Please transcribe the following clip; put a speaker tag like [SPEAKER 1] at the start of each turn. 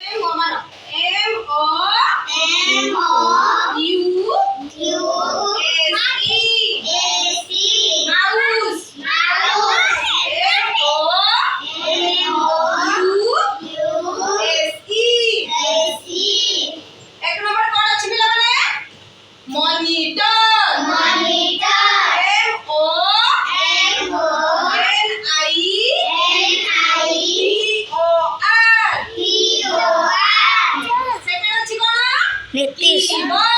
[SPEAKER 1] M O मानो M O U S E mouse M O U S E एक number कौन अच्छी मिला मैंने monitor M O N I T O R second अच्छी कौन
[SPEAKER 2] नीतीश।
[SPEAKER 1] कीबोर्ड